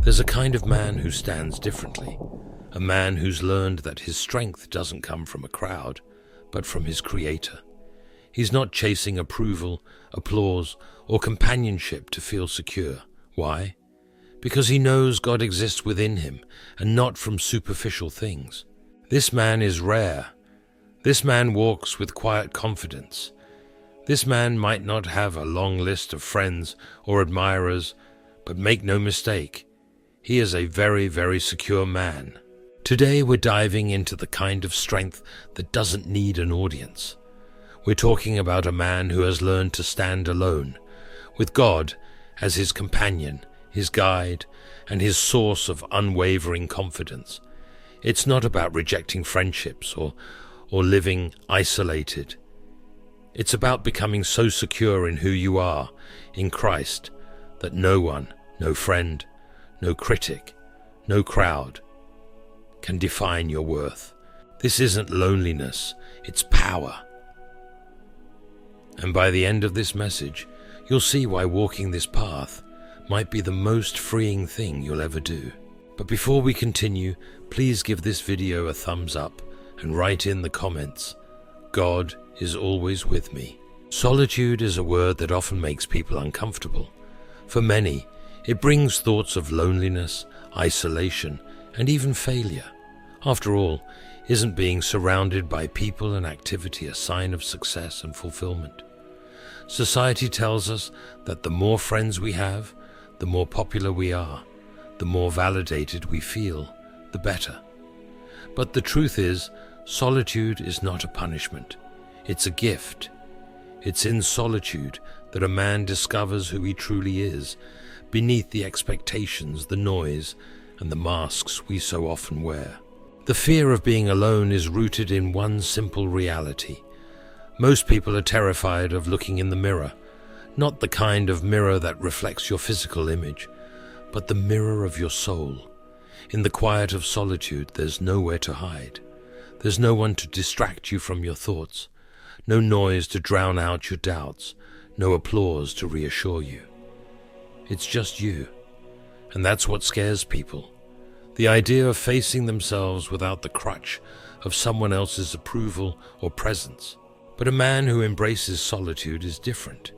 There's a kind of man who stands differently, a man who's learned that his strength doesn't come from a crowd, but from his Creator. He's not chasing approval, applause, or companionship to feel secure. Why? Because he knows God exists within him and not from superficial things. This man is rare. This man walks with quiet confidence. This man might not have a long list of friends or admirers, but make no mistake, he is a very, very secure man. Today we're diving into the kind of strength that doesn't need an audience. We're talking about a man who has learned to stand alone, with God as his companion, his guide, and his source of unwavering confidence. It's not about rejecting friendships or living isolated. It's about becoming so secure in who you are, in Christ, that no one, no friend, no critic, no crowd can define your worth. This isn't loneliness, it's power. And by the end of this message, you'll see why walking this path might be the most freeing thing you'll ever do. But before we continue, please give this video a thumbs up and write in the comments, God is always with me. Solitude is a word that often makes people uncomfortable. For many, it brings thoughts of loneliness, isolation, and even failure. After all, isn't being surrounded by people and activity a sign of success and fulfillment? Society tells us that the more friends we have, the more popular we are, the more validated we feel, the better. But the truth is, solitude is not a punishment. It's a gift. It's in solitude that a man discovers who he truly is, beneath the expectations, the noise, and the masks we so often wear. The fear of being alone is rooted in one simple reality. Most people are terrified of looking in the mirror, not the kind of mirror that reflects your physical image, but the mirror of your soul. In the quiet of solitude, there's nowhere to hide. There's no one to distract you from your thoughts, no noise to drown out your doubts, no applause to reassure you. It's just you, and that's what scares people. The idea of facing themselves without the crutch of someone else's approval or presence. But a man who embraces solitude is different.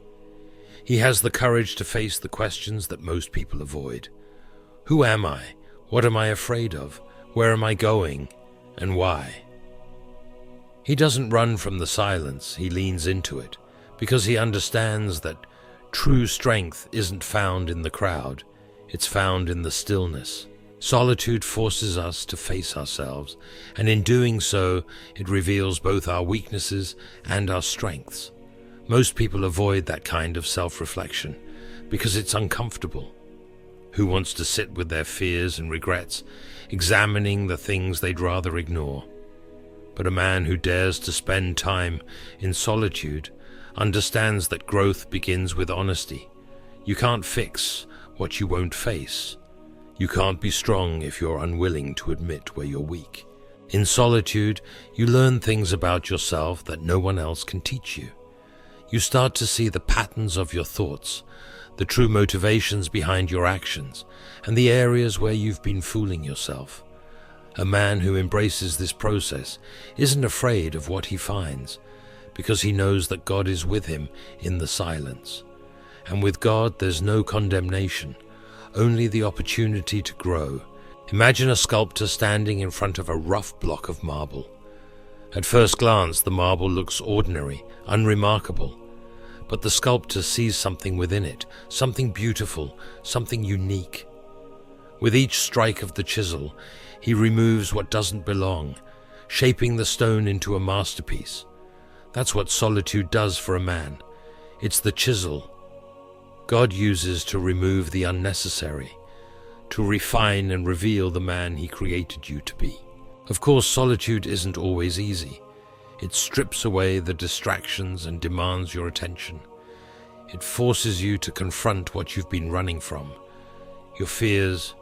He has the courage to face the questions that most people avoid. Who am I? What am I afraid of? Where am I going? And why? He doesn't run from the silence, he leans into it, because he understands that true strength isn't found in the crowd, it's found in the stillness. Solitude forces us to face ourselves, and in doing so, it reveals both our weaknesses and our strengths. Most people avoid that kind of self-reflection because it's uncomfortable. Who wants to sit with their fears and regrets, examining the things they'd rather ignore? But a man who dares to spend time in solitude understands that growth begins with honesty. You can't fix what you won't face. You can't be strong if you're unwilling to admit where you're weak. In solitude, you learn things about yourself that no one else can teach you. You start to see the patterns of your thoughts, the true motivations behind your actions, and the areas where you've been fooling yourself. A man who embraces this process isn't afraid of what he finds, because he knows that God is with him in the silence. And with God, there's no condemnation, only the opportunity to grow. Imagine a sculptor standing in front of a rough block of marble. At first glance, the marble looks ordinary, unremarkable, but the sculptor sees something within it, something beautiful, something unique. With each strike of the chisel, he removes what doesn't belong, shaping the stone into a masterpiece. That's what solitude does for a man. It's the chisel God uses to remove the unnecessary, to refine and reveal the man he created you to be. Of course, solitude isn't always easy. It strips away the distractions and demands your attention. It forces you to confront what you've been running from, your fears,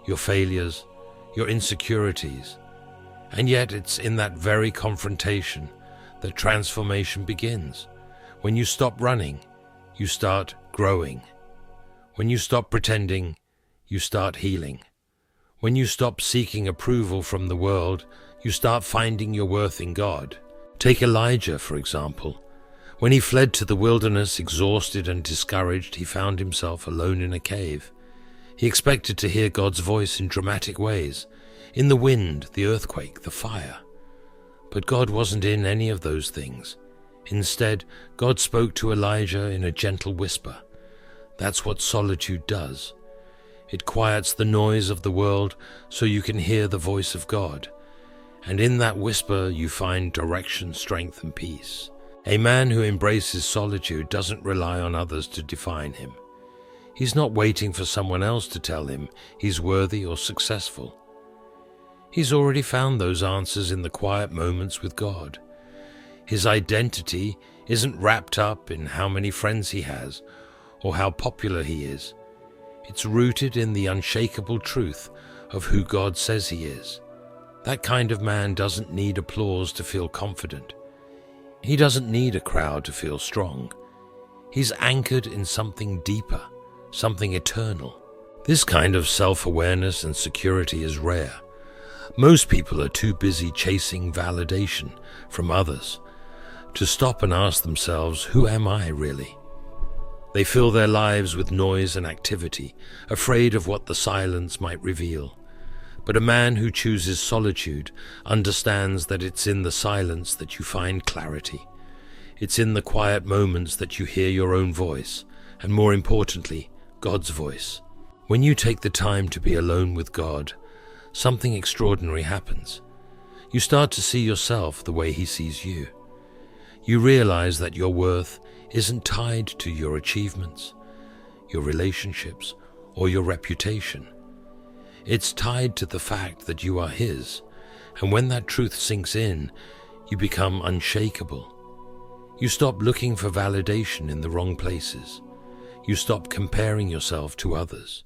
your failures, your insecurities. And yet it's in that very confrontation that transformation begins. When you stop running, you start growing. When you stop pretending, you start healing. When you stop seeking approval from the world, you start finding your worth in God. Take Elijah, for example. When he fled to the wilderness, exhausted and discouraged, he found himself alone in a cave. He expected to hear God's voice in dramatic ways, in the wind, the earthquake, the fire. But God wasn't in any of those things. Instead, God spoke to Elijah in a gentle whisper. That's what solitude does. It quiets the noise of the world so you can hear the voice of God. And in that whisper you find direction, strength, and peace. A man who embraces solitude doesn't rely on others to define him. He's not waiting for someone else to tell him he's worthy or successful. He's already found those answers in the quiet moments with God. His identity isn't wrapped up in how many friends he has or how popular he is. It's rooted in the unshakable truth of who God says he is. That kind of man doesn't need applause to feel confident. He doesn't need a crowd to feel strong. He's anchored in something deeper, something eternal. This kind of self-awareness and security is rare. Most people are too busy chasing validation from others to stop and ask themselves, who am I really? They fill their lives with noise and activity, afraid of what the silence might reveal. But a man who chooses solitude understands that it's in the silence that you find clarity. It's in the quiet moments that you hear your own voice, and more importantly, God's voice. When you take the time to be alone with God, something extraordinary happens. You start to see yourself the way He sees you. You realize that your worth isn't tied to your achievements, your relationships, or your reputation. It's tied to the fact that you are His, and when that truth sinks in, you become unshakable. You stop looking for validation in the wrong places. You stop comparing yourself to others.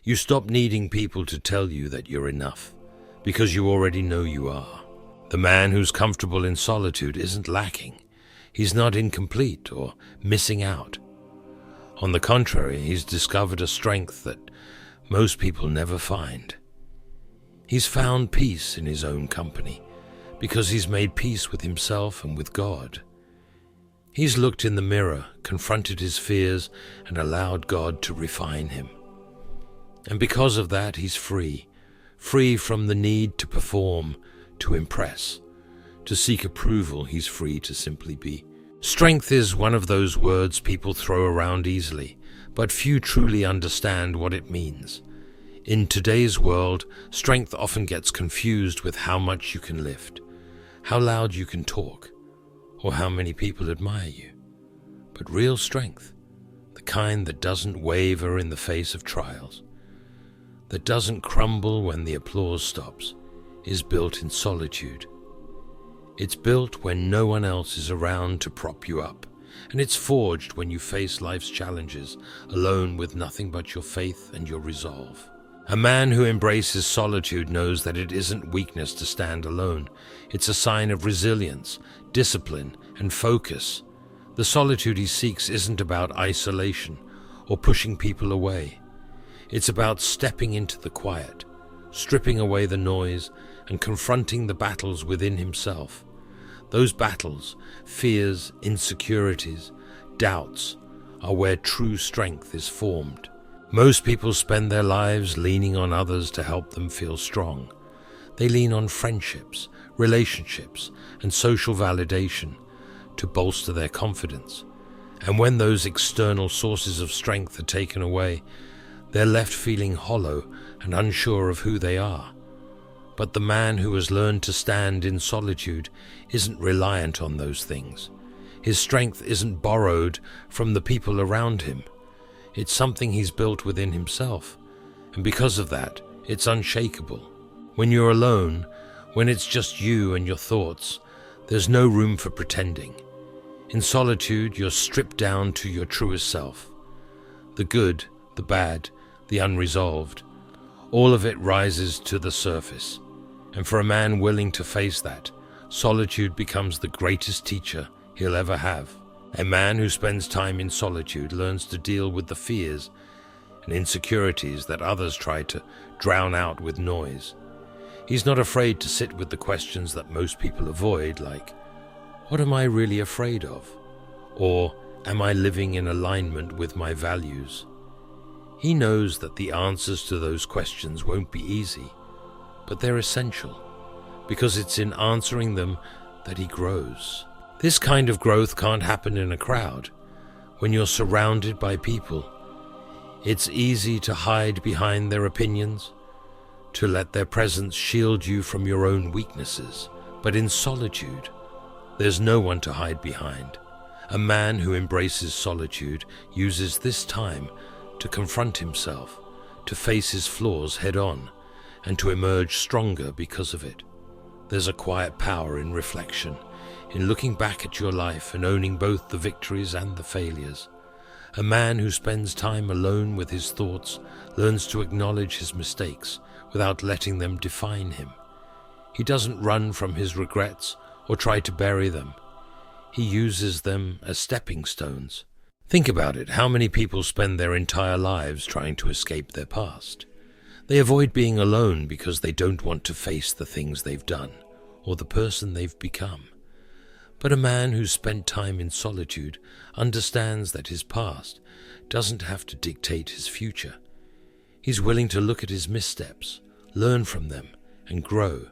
You stop needing people to tell you that you're enough, because you already know you are. The man who's comfortable in solitude isn't lacking. He's not incomplete or missing out. On the contrary, he's discovered a strength that most people never find. He's found peace in his own company because he's made peace with himself and with God. He's looked in the mirror, confronted his fears, and allowed God to refine him. And because of that, he's free from the need to perform, to impress, to seek approval. He's free to simply be. Strength is one of those words people throw around easily, but few truly understand what it means. In today's world, strength often gets confused with how much you can lift, how loud you can talk, or how many people admire you. But real strength, the kind that doesn't waver in the face of trials, that doesn't crumble when the applause stops, is built in solitude. It's built when no one else is around to prop you up, and it's forged when you face life's challenges alone with nothing but your faith and your resolve. A man who embraces solitude knows that it isn't weakness to stand alone. It's a sign of resilience, discipline, and focus. The solitude he seeks isn't about isolation or pushing people away. It's about stepping into the quiet, stripping away the noise, and confronting the battles within himself. Those battles, fears, insecurities, doubts, are where true strength is formed. Most people spend their lives leaning on others to help them feel strong. They lean on friendships, relationships, and social validation to bolster their confidence. And when those external sources of strength are taken away, they're left feeling hollow and unsure of who they are. But the man who has learned to stand in solitude isn't reliant on those things. His strength isn't borrowed from the people around him. It's something he's built within himself, and because of that, it's unshakable. When you're alone, when it's just you and your thoughts, there's no room for pretending. In solitude, you're stripped down to your truest self. The good, the bad, the unresolved, all of it rises to the surface. And for a man willing to face that, solitude becomes the greatest teacher he'll ever have. A man who spends time in solitude learns to deal with the fears and insecurities that others try to drown out with noise. He's not afraid to sit with the questions that most people avoid, like, what am I really afraid of? Or, am I living in alignment with my values? He knows that the answers to those questions won't be easy, but they're essential, because it's in answering them that he grows. This kind of growth can't happen in a crowd. When you're surrounded by people, it's easy to hide behind their opinions, to let their presence shield you from your own weaknesses. But in solitude, there's no one to hide behind. A man who embraces solitude uses this time to confront himself, to face his flaws head-on, and to emerge stronger because of it. There's a quiet power in reflection, in looking back at your life and owning both the victories and the failures. A man who spends time alone with his thoughts learns to acknowledge his mistakes without letting them define him. He doesn't run from his regrets or try to bury them. He uses them as stepping stones. Think about it. How many people spend their entire lives trying to escape their past? They avoid being alone because they don't want to face the things they've done or the person they've become. But a man who's spent time in solitude understands that his past doesn't have to dictate his future. He's willing to look at his missteps, learn from them, and grow.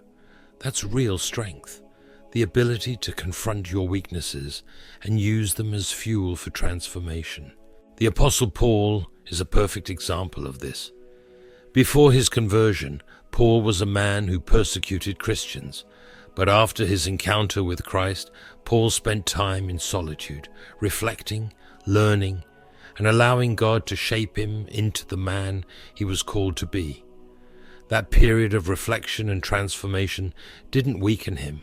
That's real strength, the ability to confront your weaknesses and use them as fuel for transformation. The Apostle Paul is a perfect example of this. Before his conversion, Paul was a man who persecuted Christians. But after his encounter with Christ, Paul spent time in solitude, reflecting, learning, and allowing God to shape him into the man he was called to be. That period of reflection and transformation didn't weaken him.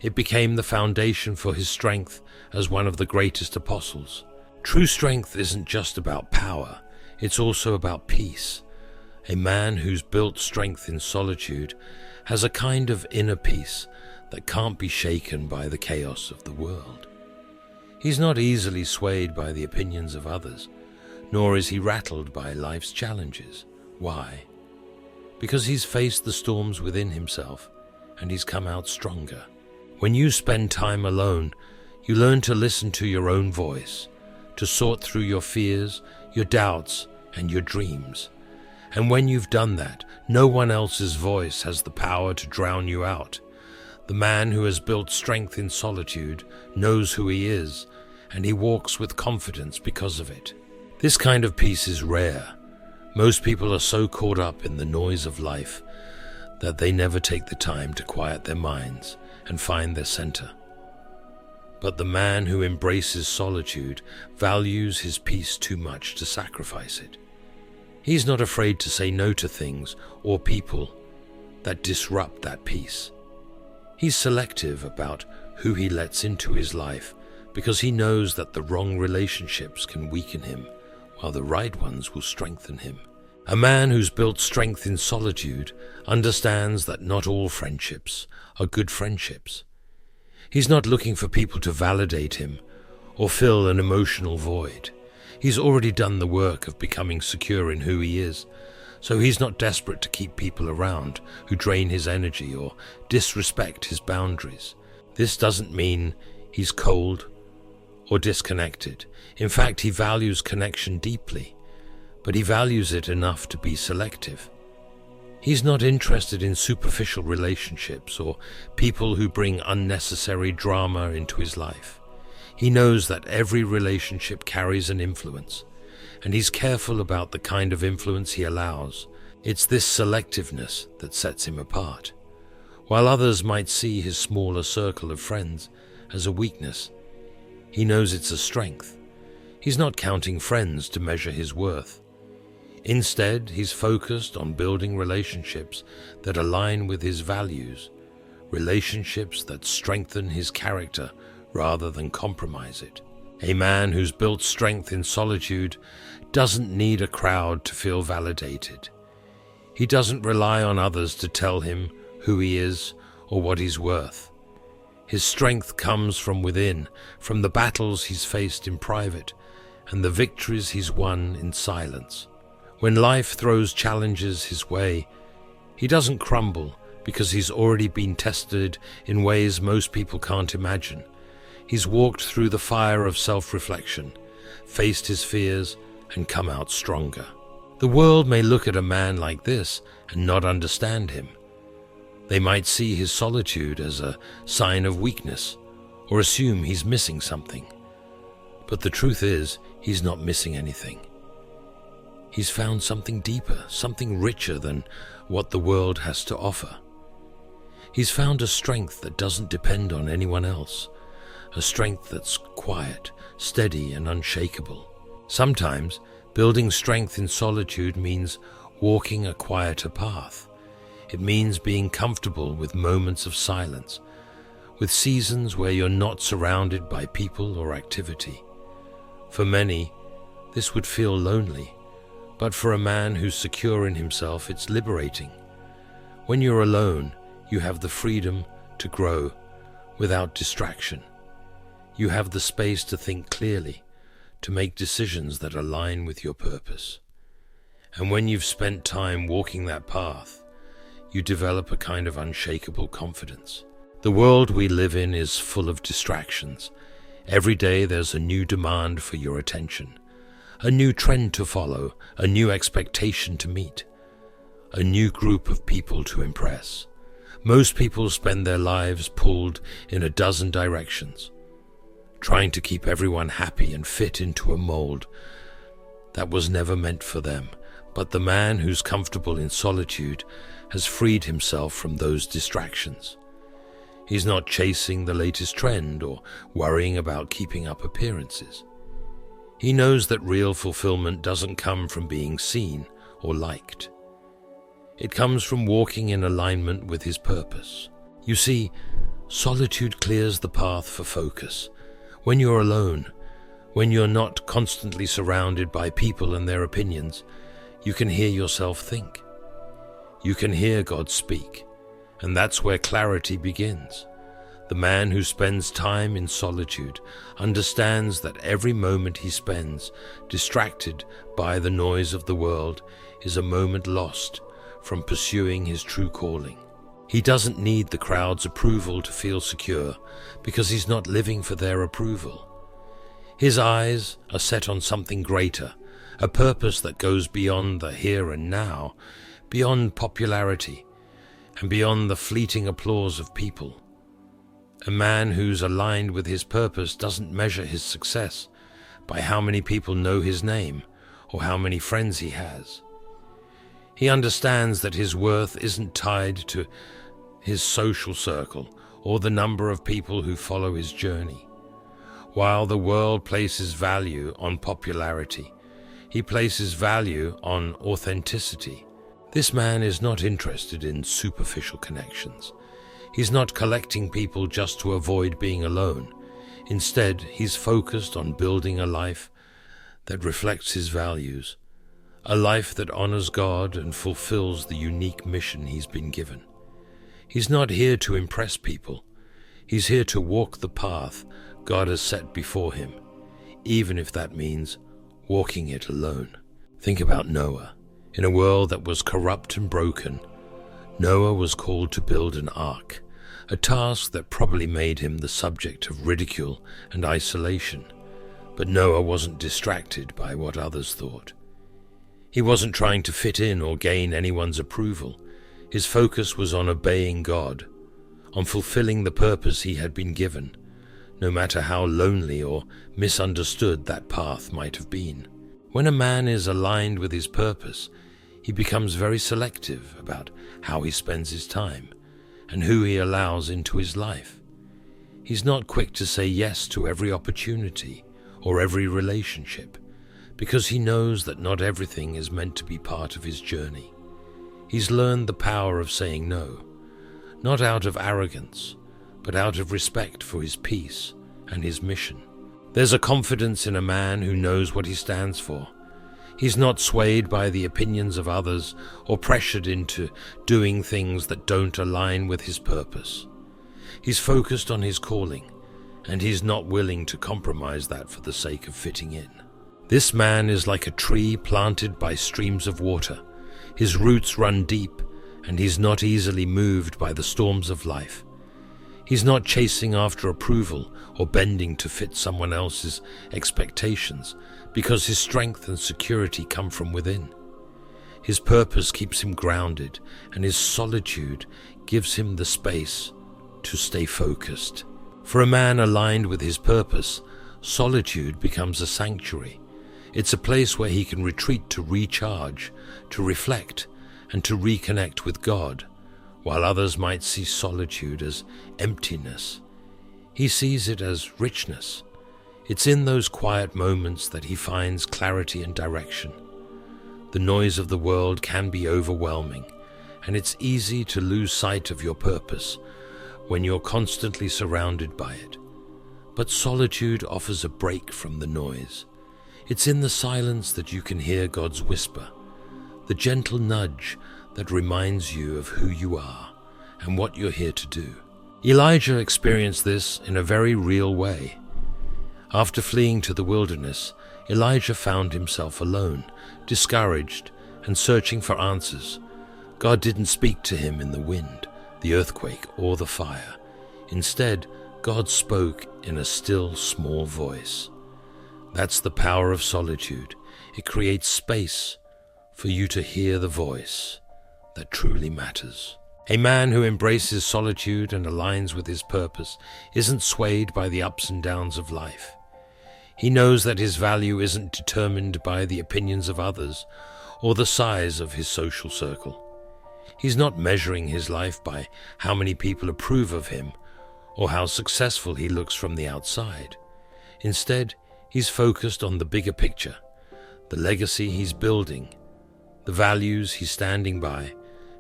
It became the foundation for his strength as one of the greatest apostles. True strength isn't just about power, it's also about peace. A man who's built strength in solitude has a kind of inner peace that can't be shaken by the chaos of the world. He's not easily swayed by the opinions of others, nor is he rattled by life's challenges. Why? Because he's faced the storms within himself, and he's come out stronger. When you spend time alone, you learn to listen to your own voice, to sort through your fears, your doubts, and your dreams. And when you've done that, no one else's voice has the power to drown you out. The man who has built strength in solitude knows who he is, and he walks with confidence because of it. This kind of peace is rare. Most people are so caught up in the noise of life that they never take the time to quiet their minds and find their center. But the man who embraces solitude values his peace too much to sacrifice it. He's not afraid to say no to things or people that disrupt that peace. He's selective about who he lets into his life because he knows that the wrong relationships can weaken him while the right ones will strengthen him. A man who's built strength in solitude understands that not all friendships are good friendships. He's not looking for people to validate him or fill an emotional void. He's already done the work of becoming secure in who he is, so he's not desperate to keep people around who drain his energy or disrespect his boundaries. This doesn't mean he's cold or disconnected. In fact, he values connection deeply, but he values it enough to be selective. He's not interested in superficial relationships or people who bring unnecessary drama into his life. He knows that every relationship carries an influence, and he's careful about the kind of influence he allows. It's this selectiveness that sets him apart. While others might see his smaller circle of friends as a weakness, he knows it's a strength. He's not counting friends to measure his worth. Instead, he's focused on building relationships that align with his values, relationships that strengthen his character rather than compromise it. A man who's built strength in solitude doesn't need a crowd to feel validated. He doesn't rely on others to tell him who he is or what he's worth. His strength comes from within, from the battles he's faced in private and the victories he's won in silence. When life throws challenges his way, he doesn't crumble because he's already been tested in ways most people can't imagine. He's walked through the fire of self-reflection, faced his fears, and come out stronger. The world may look at a man like this and not understand him. They might see his solitude as a sign of weakness or assume he's missing something. But the truth is, he's not missing anything. He's found something deeper, something richer than what the world has to offer. He's found a strength that doesn't depend on anyone else, a strength that's quiet, steady, and unshakable. Sometimes, building strength in solitude means walking a quieter path. It means being comfortable with moments of silence, with seasons where you're not surrounded by people or activity. For many, this would feel lonely, but for a man who's secure in himself, it's liberating. When you're alone, you have the freedom to grow without distraction. You have the space to think clearly, to make decisions that align with your purpose. And when you've spent time walking that path, you develop a kind of unshakable confidence. The world we live in is full of distractions. Every day there's a new demand for your attention, a new trend to follow, a new expectation to meet, a new group of people to impress. Most people spend their lives pulled in a dozen directions, trying to keep everyone happy and fit into a mold that was never meant for them. But the man who's comfortable in solitude has freed himself from those distractions. He's not chasing the latest trend or worrying about keeping up appearances. He knows that real fulfillment doesn't come from being seen or liked. It comes from walking in alignment with his purpose. You see, solitude clears the path for focus. When you're alone, when you're not constantly surrounded by people and their opinions, you can hear yourself think. You can hear God speak, and that's where clarity begins. The man who spends time in solitude understands that every moment he spends distracted by the noise of the world is a moment lost from pursuing his true calling. He doesn't need the crowd's approval to feel secure because he's not living for their approval. His eyes are set on something greater, a purpose that goes beyond the here and now, beyond popularity, and beyond the fleeting applause of people. A man who's aligned with his purpose doesn't measure his success by how many people know his name or how many friends he has. He understands that his worth isn't tied to his social circle or the number of people who follow his journey. While the world places value on popularity, he places value on authenticity. This man is not interested in superficial connections. He's not collecting people just to avoid being alone. Instead, he's focused on building a life that reflects his values, a life that honors God and fulfills the unique mission he's been given. He's not here to impress people. He's here to walk the path God has set before him, even if that means walking it alone. Think about Noah. In a world that was corrupt and broken, Noah was called to build an ark, a task that probably made him the subject of ridicule and isolation. But Noah wasn't distracted by what others thought. He wasn't trying to fit in or gain anyone's approval. His focus was on obeying God, on fulfilling the purpose he had been given, no matter how lonely or misunderstood that path might have been. When a man is aligned with his purpose, he becomes very selective about how he spends his time and who he allows into his life. He's not quick to say yes to every opportunity or every relationship, because he knows that not everything is meant to be part of his journey. He's learned the power of saying no, not out of arrogance, but out of respect for his peace and his mission. There's a confidence in a man who knows what he stands for. He's not swayed by the opinions of others or pressured into doing things that don't align with his purpose. He's focused on his calling, and he's not willing to compromise that for the sake of fitting in. This man is like a tree planted by streams of water. His roots run deep, and he's not easily moved by the storms of life. He's not chasing after approval or bending to fit someone else's expectations, because his strength and security come from within. His purpose keeps him grounded, and his solitude gives him the space to stay focused. For a man aligned with his purpose, solitude becomes a sanctuary. It's a place where he can retreat to recharge, to reflect, and to reconnect with God. While others might see solitude as emptiness, he sees it as richness. It's in those quiet moments that he finds clarity and direction. The noise of the world can be overwhelming, and it's easy to lose sight of your purpose when you're constantly surrounded by it. But solitude offers a break from the noise. It's in the silence that you can hear God's whisper, the gentle nudge that reminds you of who you are and what you're here to do. Elijah experienced this in a very real way. After fleeing to the wilderness, Elijah found himself alone, discouraged, and searching for answers. God didn't speak to him in the wind, the earthquake, or the fire. Instead, God spoke in a still, small voice. That's the power of solitude. It creates space for you to hear the voice that truly matters. A man who embraces solitude and aligns with his purpose isn't swayed by the ups and downs of life. He knows that his value isn't determined by the opinions of others or the size of his social circle. He's not measuring his life by how many people approve of him or how successful he looks from the outside. Instead, he's focused on the bigger picture, the legacy he's building, the values he's standing by,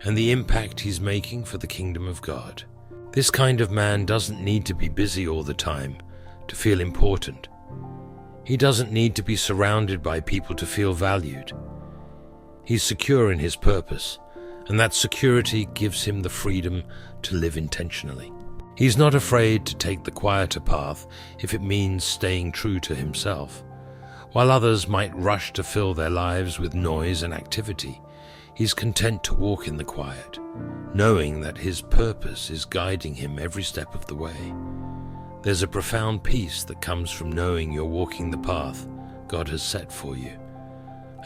and the impact he's making for the kingdom of God. This kind of man doesn't need to be busy all the time to feel important. He doesn't need to be surrounded by people to feel valued. He's secure in his purpose, and that security gives him the freedom to live intentionally. He's not afraid to take the quieter path if it means staying true to himself. While others might rush to fill their lives with noise and activity, he's content to walk in the quiet, knowing that his purpose is guiding him every step of the way. There's a profound peace that comes from knowing you're walking the path God has set for you.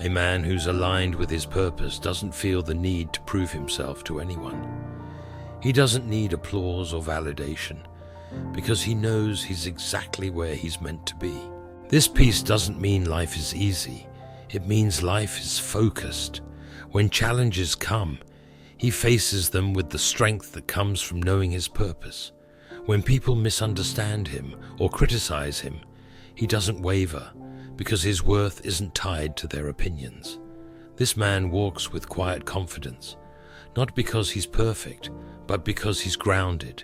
A man who's aligned with his purpose doesn't feel the need to prove himself to anyone. He doesn't need applause or validation because he knows he's exactly where he's meant to be. This peace doesn't mean life is easy. It means life is focused. When challenges come, he faces them with the strength that comes from knowing his purpose. When people misunderstand him or criticize him, he doesn't waver because his worth isn't tied to their opinions. This man walks with quiet confidence, not because he's perfect, but because he's grounded.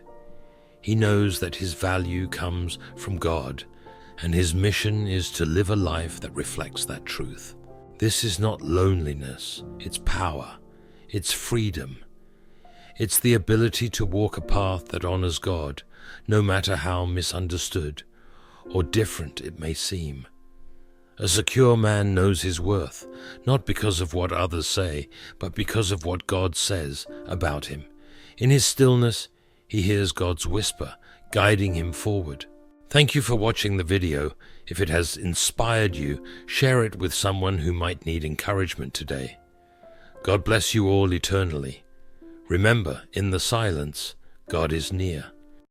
He knows that his value comes from God, and his mission is to live a life that reflects that truth. This is not loneliness, it's power, it's freedom. It's the ability to walk a path that honors God, no matter how misunderstood or different it may seem. A secure man knows his worth, not because of what others say, but because of what God says about him. In his stillness, he hears God's whisper, guiding him forward. Thank you for watching the video. If it has inspired you, share it with someone who might need encouragement today. God bless you all eternally. Remember, in the silence, God is near.